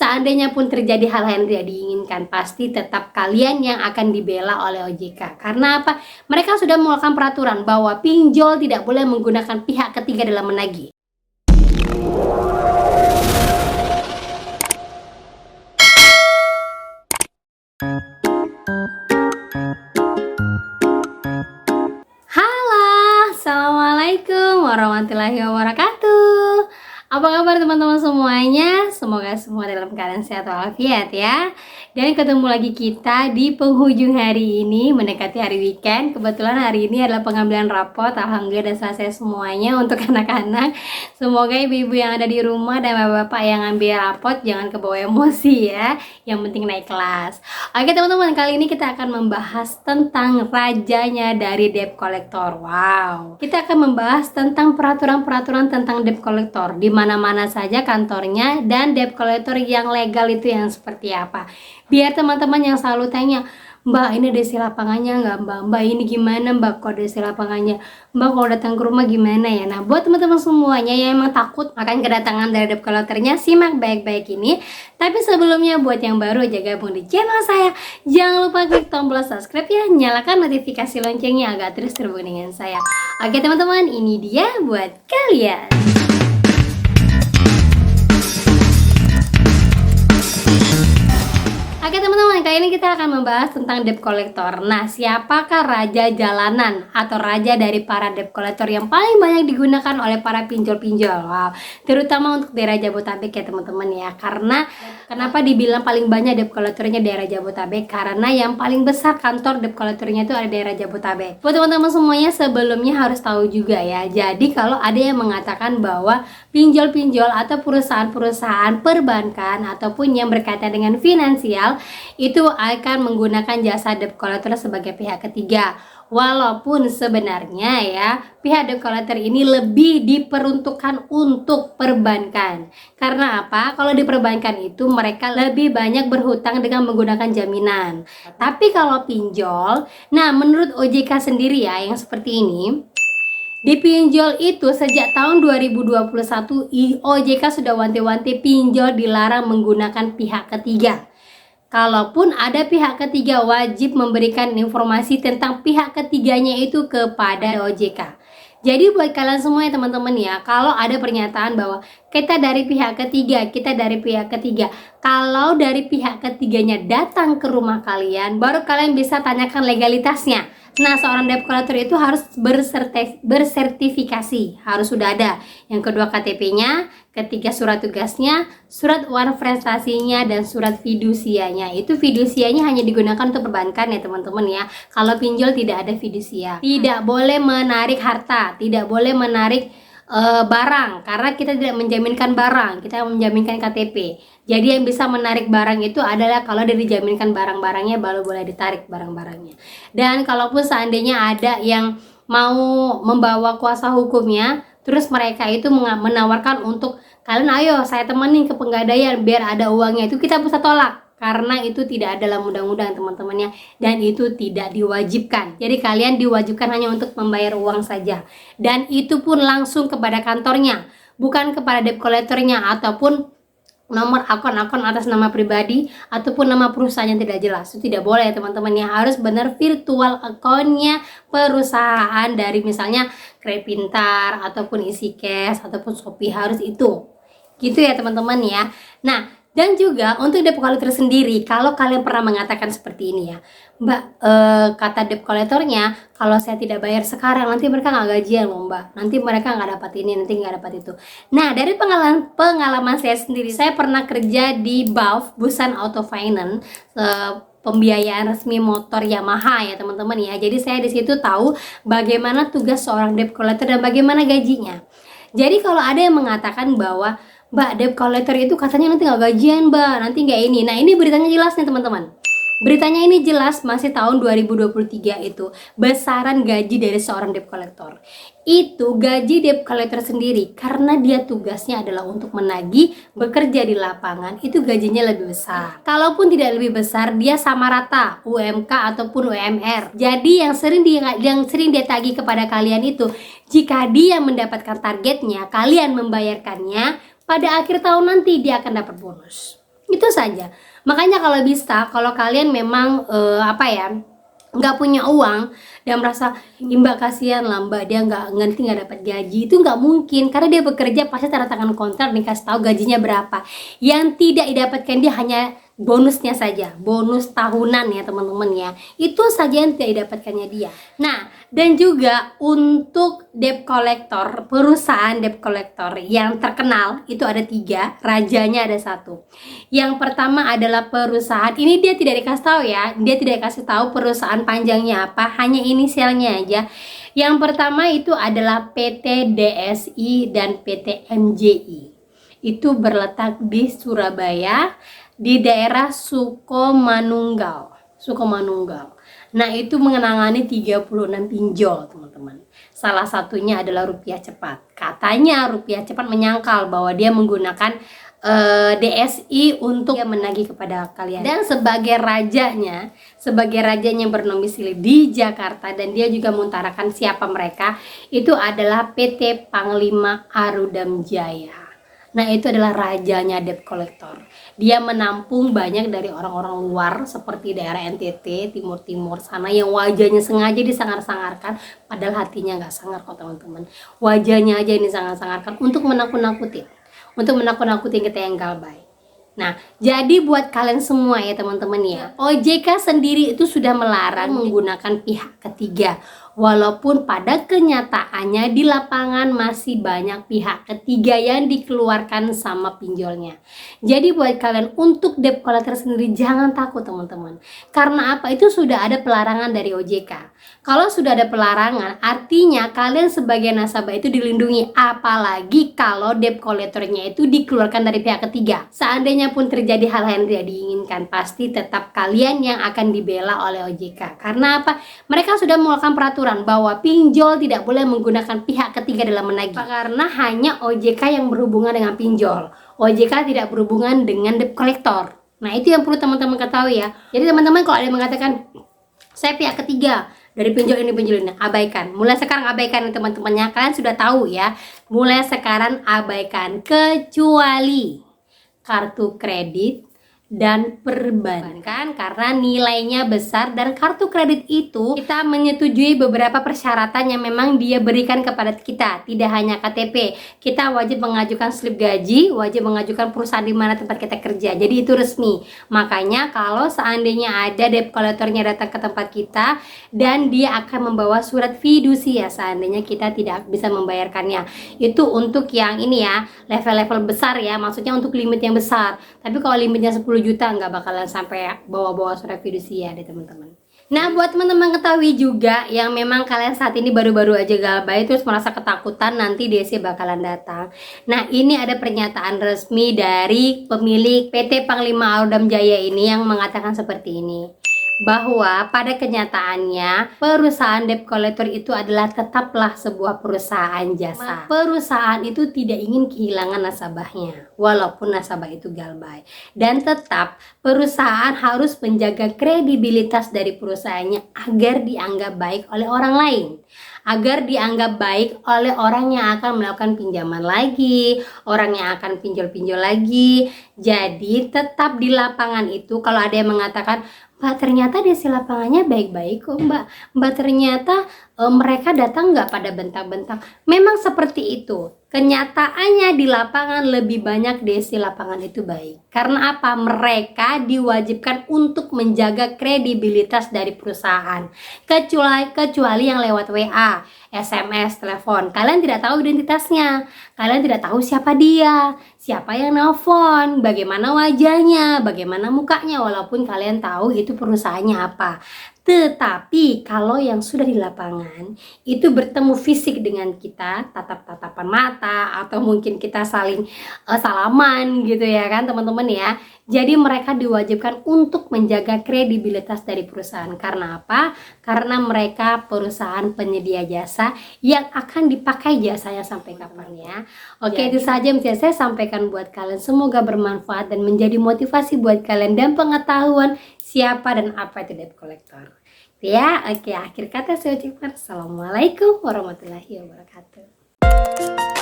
seandainya pun terjadi hal-hal yang tidak diinginkan, pasti tetap kalian yang akan dibela oleh OJK. Karena apa? Mereka sudah mengeluarkan peraturan bahwa pinjol tidak boleh menggunakan pihak ketiga dalam menagih. Halo, assalamualaikum warahmatullahi wabarakatuh. Apa kabar teman-teman semuanya? Semoga semua dalam keadaan sehat walafiat ya. Dan ketemu lagi kita di penghujung hari ini, mendekati hari weekend. Kebetulan hari ini adalah pengambilan rapot. Alhamdulillah sudah selesai semuanya untuk anak-anak. Semoga ibu-ibu yang ada di rumah dan bapak-bapak yang ambil rapot jangan kebawa emosi ya. Yang penting naik kelas. Oke teman-teman, kali ini kita akan membahas tentang rajanya dari debt collector. Wow. Kita akan membahas tentang peraturan-peraturan tentang debt collector di mana-mana saja kantornya, dan debt collector yang legal itu yang seperti apa. Biar teman-teman yang selalu tanya, Mbak ini desi lapangannya nggak Mbak? Mbak ini gimana Mbak kok desi lapangannya? Mbak kalau datang ke rumah gimana ya? Nah buat teman-teman semuanya yang emang takut akan kedatangan dari debt collectornya, simak baik-baik ini. Tapi sebelumnya buat yang baru aja gabung di channel saya, jangan lupa klik tombol subscribe ya, nyalakan notifikasi loncengnya agar terus terhubung dengan saya. Oke teman-teman, ini dia buat kalian. Oke teman-teman, kali ini kita akan membahas tentang debt collector. Nah, siapakah raja jalanan atau raja dari para debt collector yang paling banyak digunakan oleh para pinjol-pinjol? Wow, terutama untuk daerah Jabodetabek ya teman-teman ya. Karena kenapa dibilang paling banyak debt collectornya daerah Jabodetabek? Karena yang paling besar kantor debt collectornya itu ada daerah Jabodetabek. Buat teman-teman semuanya, sebelumnya harus tahu juga ya. Jadi kalau ada yang mengatakan bahwa pinjol-pinjol atau perusahaan-perusahaan perbankan ataupun yang berkaitan dengan finansial itu akan menggunakan jasa debt collector sebagai pihak ketiga. Walaupun sebenarnya ya pihak debt collector ini lebih diperuntukkan untuk perbankan. Karena apa? Kalau di perbankan itu mereka lebih banyak berhutang dengan menggunakan jaminan. Tapi kalau pinjol, nah menurut OJK sendiri ya yang seperti ini, di pinjol itu sejak tahun 2021 OJK sudah wanti-wanti pinjol dilarang menggunakan pihak ketiga. Kalaupun ada pihak ketiga, wajib memberikan informasi tentang pihak ketiganya itu kepada OJK. Jadi buat kalian semua ya teman-teman ya, kalau ada pernyataan bahwa kita dari pihak ketiga, kalau dari pihak ketiganya datang ke rumah kalian, baru kalian bisa tanyakan legalitasnya. Nah, seorang debt collector itu harus bersertifikasi, harus sudah ada. Yang kedua KTP-nya, ketiga surat tugasnya, surat uang prestasinya, dan surat fidusianya. Itu fidusianya hanya digunakan untuk perbankan ya teman-teman ya. Kalau pinjol tidak ada fidusia. Tidak boleh menarik harta, tidak boleh menarik barang, karena kita tidak menjaminkan barang, kita menjaminkan KTP. Jadi yang bisa menarik barang itu adalah kalau dari dijaminkan barang-barangnya baru boleh ditarik barang-barangnya. Dan kalaupun seandainya ada yang mau membawa kuasa hukumnya, terus mereka itu menawarkan untuk kalian ayo saya temenin ke Penggadaian biar ada uangnya, itu kita bisa tolak. Karena itu tidak ada dalam undang-undang teman-temannya, dan itu tidak diwajibkan. Jadi kalian diwajibkan hanya untuk membayar uang saja, dan itu pun langsung kepada kantornya, bukan kepada debt collectornya ataupun nomor akun-akun atas nama pribadi ataupun nama perusahaan yang tidak jelas. Itu tidak boleh ya teman-teman ya, harus benar virtual akunnya perusahaan dari misalnya Kredi Pintar ataupun Isi Cash ataupun Shopee, harus itu. Gitu ya teman-teman ya. Nah, dan juga untuk debt collector sendiri, kalau kalian pernah mengatakan seperti ini ya, Mbak, kata debt collectornya, kalau saya tidak bayar sekarang nanti mereka nggak gajian loh Mbak, nanti mereka nggak dapat ini, nanti nggak dapat itu. Nah, dari pengalaman saya sendiri, saya pernah kerja di BAF, Busan Auto Finance, pembiayaan resmi motor Yamaha ya teman-teman ya. Jadi saya di situ tahu bagaimana tugas seorang debt collector dan bagaimana gajinya. Jadi kalau ada yang mengatakan bahwa Mbak, debt collector itu katanya nanti nggak gajian Mbak, nanti nggak ini. Nah ini beritanya jelas nih teman-teman. Beritanya ini jelas masih tahun 2023 itu besaran gaji dari seorang debt collector. Itu gaji debt collector sendiri karena dia tugasnya adalah untuk menagih, bekerja di lapangan, itu gajinya lebih besar. Kalaupun tidak lebih besar, dia sama rata UMK ataupun UMR. Jadi yang sering dia tagih kepada kalian itu, jika dia mendapatkan targetnya, kalian membayarkannya, pada akhir tahun nanti dia akan dapat bonus. Itu Itu saja. Makanya kalau bisa, kalau kalian memang nggak punya uang dan merasa Mbak kasihan lah Mbak, dia nggak dapat gaji, itu nggak mungkin, karena dia bekerja pasti tanda tangan kontrak dikasih tahu gajinya berapa. Yang tidak didapatkan dia hanya bonusnya saja, bonus tahunan ya teman-teman ya, itu saja yang tidak didapatkannya dia. Nah, dan juga untuk debt collector, perusahaan debt collector yang terkenal itu ada 3, rajanya ada 1. Yang pertama adalah perusahaan, ini dia tidak dikasih tahu ya, dia tidak kasih tahu perusahaan panjangnya apa, hanya inisialnya aja. Yang pertama itu adalah PT DSI dan PT MJI. Itu berletak di Surabaya, di daerah Sukomanunggal. Nah, itu mengenangani 36 pinjol, teman-teman. Salah satunya adalah rupiah cepat. Katanya rupiah cepat menyangkal bahwa dia menggunakan DSI untuk menagih kepada kalian. Dan sebagai rajanya bernomisili di Jakarta, dan dia juga mengutarakan siapa mereka, itu adalah PT Panglima Arudam Jaya. Nah, itu adalah rajanya debt collector. Dia menampung banyak dari orang-orang luar seperti daerah NTT, timur-timur sana, yang wajahnya sengaja disangar-sangarkan, padahal hatinya nggak sangar kok teman-teman. Wajahnya aja ini sangar-sangarkan untuk menakut-nakutin. Kita yang galbay. Nah, jadi buat kalian semua ya teman-teman ya, OJK sendiri itu sudah melarang menggunakan pihak ketiga. Walaupun pada kenyataannya di lapangan masih banyak pihak ketiga yang dikeluarkan sama pinjolnya. Jadi buat kalian untuk debt collector sendiri jangan takut teman-teman. Karena apa? Itu sudah ada pelarangan dari OJK. Kalau sudah ada pelarangan, artinya kalian sebagai nasabah itu dilindungi. Apalagi kalau debt collectornya itu dikeluarkan dari pihak ketiga. Seandainya pun terjadi hal-hal yang tidak diinginkan, pasti tetap kalian yang akan dibela oleh OJK. Karena apa? Mereka sudah mengeluarkan peraturan bahwa pinjol tidak boleh menggunakan pihak ketiga dalam menagih, karena hanya OJK yang berhubungan dengan pinjol. OJK tidak berhubungan dengan debt collector. Nah, itu yang perlu teman-teman ketahui ya. Jadi teman-teman, kalau ada yang mengatakan saya pihak ketiga dari pinjol ini, abaikan. Mulai sekarang abaikan teman-temannya. Kalian sudah tahu ya. Mulai sekarang abaikan, kecuali kartu kredit dan perbankan, karena nilainya besar, dan kartu kredit itu kita menyetujui beberapa persyaratan yang memang dia berikan kepada kita. Tidak hanya KTP, kita wajib mengajukan slip gaji, wajib mengajukan perusahaan di mana tempat kita kerja. Jadi itu resmi. Makanya kalau seandainya ada debt collectornya datang ke tempat kita dan dia akan membawa surat fidusia seandainya kita tidak bisa membayarkannya, itu untuk yang ini ya, level-level besar ya, maksudnya untuk limit yang besar. Tapi kalau limitnya 10 juta nggak bakalan sampai bawa-bawa surat fidusia deh teman-teman. Nah, buat teman-teman ketahui juga yang memang kalian saat ini baru-baru aja galbay terus merasa ketakutan nanti DC bakalan datang. Nah, ini ada pernyataan resmi dari pemilik PT Panglima Arudam Jaya ini yang mengatakan seperti ini, bahwa pada kenyataannya perusahaan debt collector itu adalah tetaplah sebuah perusahaan jasa. Perusahaan itu tidak ingin kehilangan nasabahnya walaupun nasabah itu galbay, dan tetap perusahaan harus menjaga kredibilitas dari perusahaannya agar dianggap baik oleh orang lain, agar dianggap baik oleh orang yang akan melakukan pinjaman lagi, orang yang akan pinjol-pinjol lagi. Jadi tetap di lapangan itu kalau ada yang mengatakan, Mbak ternyata desi lapangannya baik-baik kok Mbak ternyata mereka datang nggak pada bentak-bentak. Memang seperti itu. Kenyataannya di lapangan lebih banyak desi lapangan itu baik. Karena apa? Mereka diwajibkan untuk menjaga kredibilitas dari perusahaan. Kecuali yang lewat WA, SMS, telepon. Kalian tidak tahu identitasnya. Kalian tidak tahu siapa dia, siapa yang nelfon, bagaimana wajahnya, bagaimana mukanya, walaupun kalian tahu itu perusahaannya apa. Tetapi kalau yang sudah di lapangan itu bertemu fisik dengan kita, tatap-tatapan mata, atau mungkin kita saling salaman gitu ya kan teman-teman ya. Jadi mereka diwajibkan untuk menjaga kredibilitas dari perusahaan. Karena apa? Karena mereka perusahaan penyedia jasa yang akan dipakai jasanya sampai kapan ya. Oke, itu saja yang bisa saya sampaikan buat kalian. Semoga bermanfaat dan menjadi motivasi buat kalian dan pengetahuan siapa dan apa itu debt collector. Ya, oke, akhir kata saya ucapkan assalamualaikum warahmatullahi wabarakatuh.